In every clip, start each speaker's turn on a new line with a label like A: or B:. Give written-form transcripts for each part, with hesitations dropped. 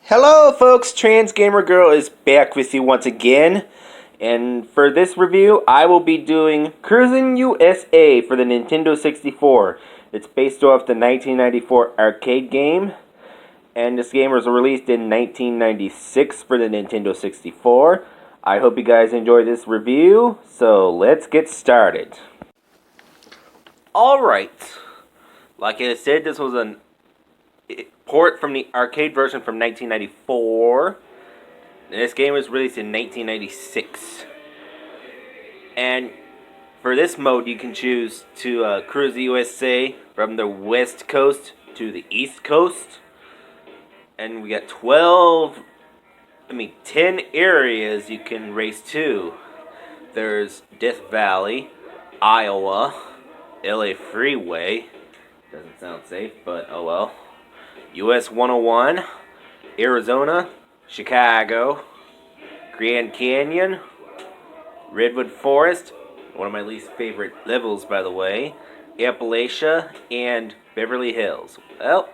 A: Hello folks, Trans Gamer Girl is back with you once again. And for this review, I will be doing Cruis'n USA for the Nintendo 64. It's based off the 1994 arcade game. And this game was released in 1996 for the Nintendo 64. I hope you guys enjoy this review, so let's get started. Alright, like I said, this was a port from the arcade version from 1994. And this game was released in 1996. And for this mode, you can choose to cruise the USA from the west coast to the east coast. And we got 10 areas you can race to. There's Death Valley, Iowa, LA Freeway. Doesn't sound safe, but oh well. US 101, Arizona, Chicago, Grand Canyon, Redwood Forest, one of my least favorite levels by the way, Appalachia, and Beverly Hills. Well,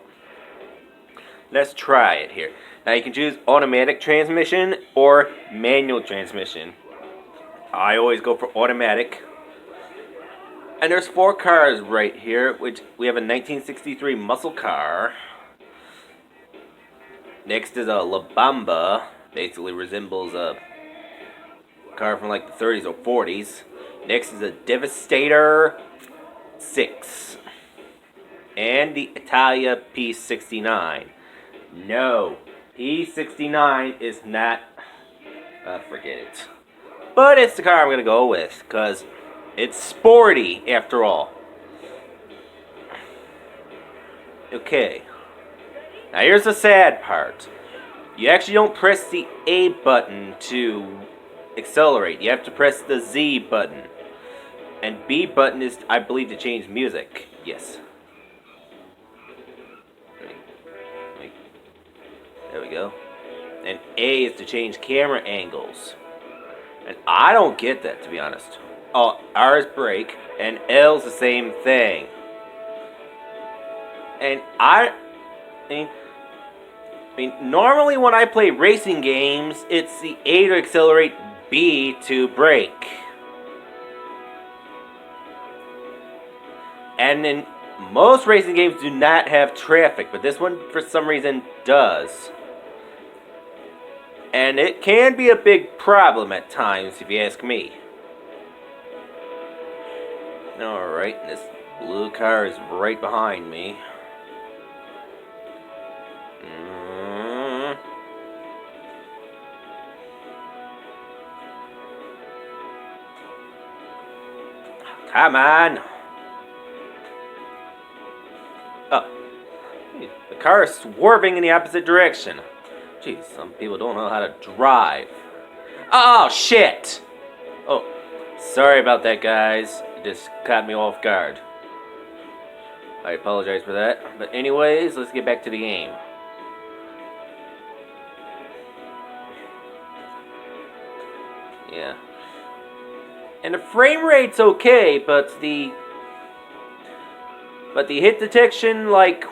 A: let's try it here. Now you can choose automatic transmission or manual transmission. I always go for automatic. And there's 4 cars right here, which we have a 1963 muscle car. Next is a La Bamba, basically resembles a car from like the 30s or 40s. Next is a Devastator 6. And the Italia P69. No, P69 is not, forget it. But it's the car I'm going to go with, because it's sporty after all. Okay. Now here's the sad part. You actually don't press the A button to accelerate. You have to press the Z button. And B button is, I believe, to change music. Yes. There we go. And A is to change camera angles. And I don't get that, to be honest. Oh, R is brake, and L's the same thing. And I mean, normally when I play racing games, it's the A to accelerate, B to brake. And in most racing games do not have traffic, but this one for some reason does. And it can be a big problem at times, if you ask me. Alright, this blue car is right behind me. Come on! Oh, the car is swerving in the opposite direction. Jeez, some people don't know how to drive. Oh, shit! Oh, sorry about that, guys. It just caught me off guard. I apologize for that. But anyways, let's get back to the game. Yeah. And the frame rate's okay, but the hit detection, like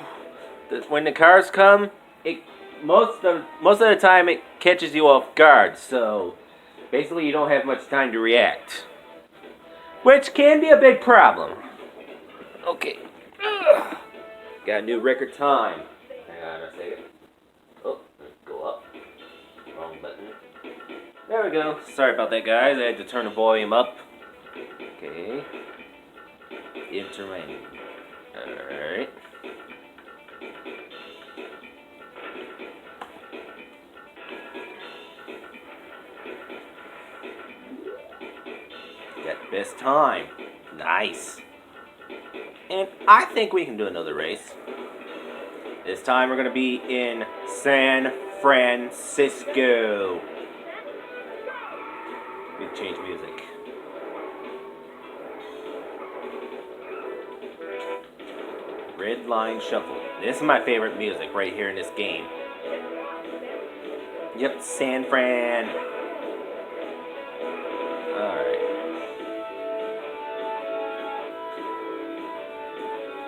A: when the cars come, it most of the time it catches you off guard. So basically, you don't have much time to react, which can be a big problem. Okay, got a new record time. Hang on a second. Oh, let's go up. Wrong button. There we go. Sorry about that, guys. I had to turn the volume up. Okay. Enter menu. Alright. Got best time. Nice. And I think we can do another race. This time we're going to be in San Francisco. We change music. Red Line Shuffle. This is my favorite music right here in this game. Yep, San Fran. Alright.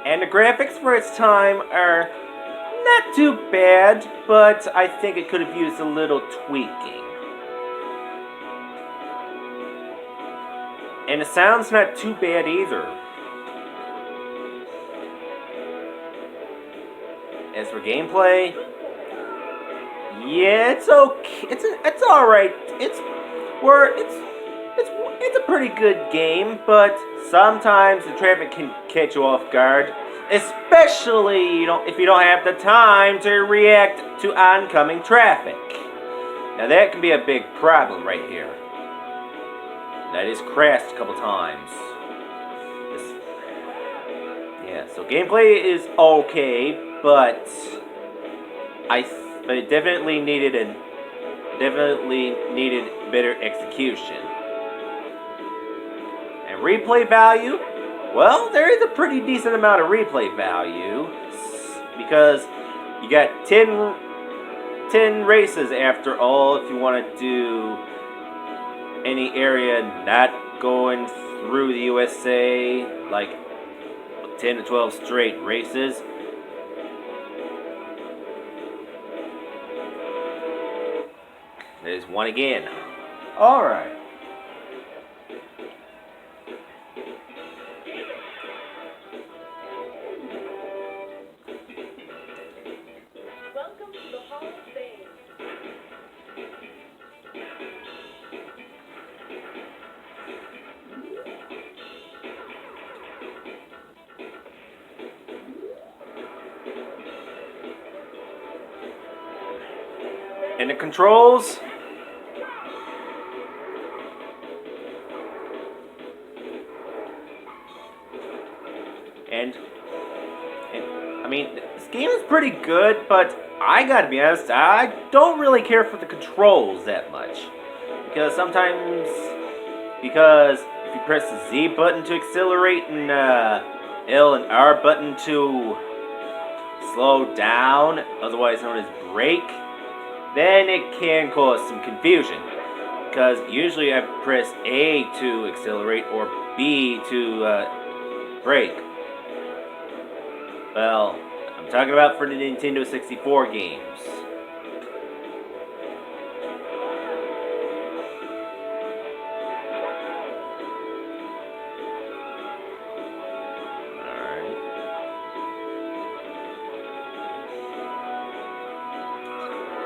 A: And the graphics for its time are not too bad, but I think it could have used a little tweaking. And the sound's not too bad either. As for gameplay, yeah, it's okay. It's all right. It's a pretty good game, but sometimes the traffic can catch you off guard, especially if you don't have the time to react to oncoming traffic. Now that can be a big problem right here. That is crashed a couple times. Yeah, so gameplay is okay, but it definitely needed better execution. And replay value, well, there is a pretty decent amount of replay value because you got 10 races after all if you want to do any area not going through the USA, like 10 to 12 straight races. There's one again. Alright.
B: Welcome to the Hall of Fame.
A: And the controls, and I mean, this game is pretty good, but I gotta be honest, I don't really care for the controls that much. Because if you press the Z button to accelerate and L and R button to slow down, otherwise known as brake, then it can cause some confusion. Because usually I press A to accelerate or B to brake. Well, I'm talking about for the Nintendo 64 games. Alright.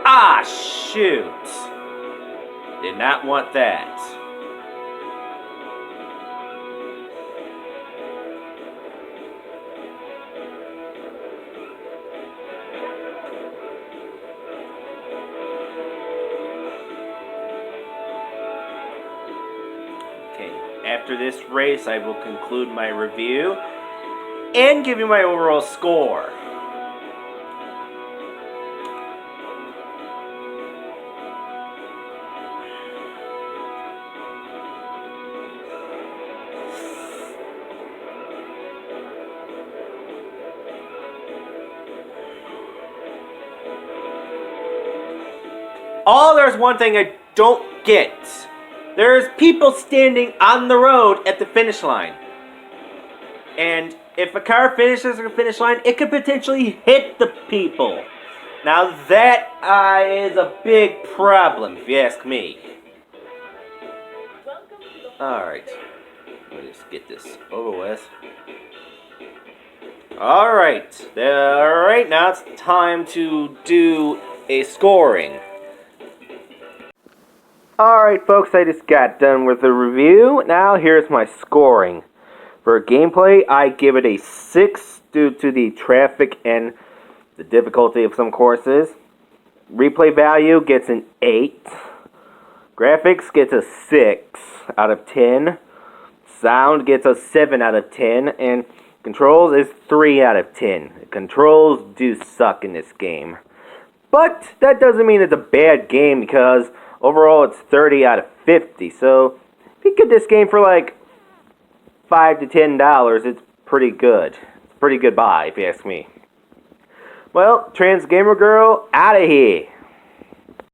A: Ah, shoot! Did not want that. After this race, I will conclude my review and give you my overall score. There's one thing I don't get. There's people standing on the road at the finish line. And if a car finishes at the finish line, it could potentially hit the people. Now that is a big problem, if you ask me. Alright. Let me just get this over with. Alright. Alright, now it's time to do a scoring. Alright folks, I just got done with the review. Now here's my scoring. For gameplay, I give it a 6 due to the traffic and the difficulty of some courses. Replay value gets an 8. Graphics gets a 6 out of 10. Sound gets a 7 out of 10. And controls is 3 out of 10. Controls do suck in this game. But that doesn't mean it's a bad game because overall, it's 30 out of 50. So, if you get this game for like $5 to $10, it's pretty good. It's a pretty good buy, if you ask me. Well, Trans Gamer Girl, out of here.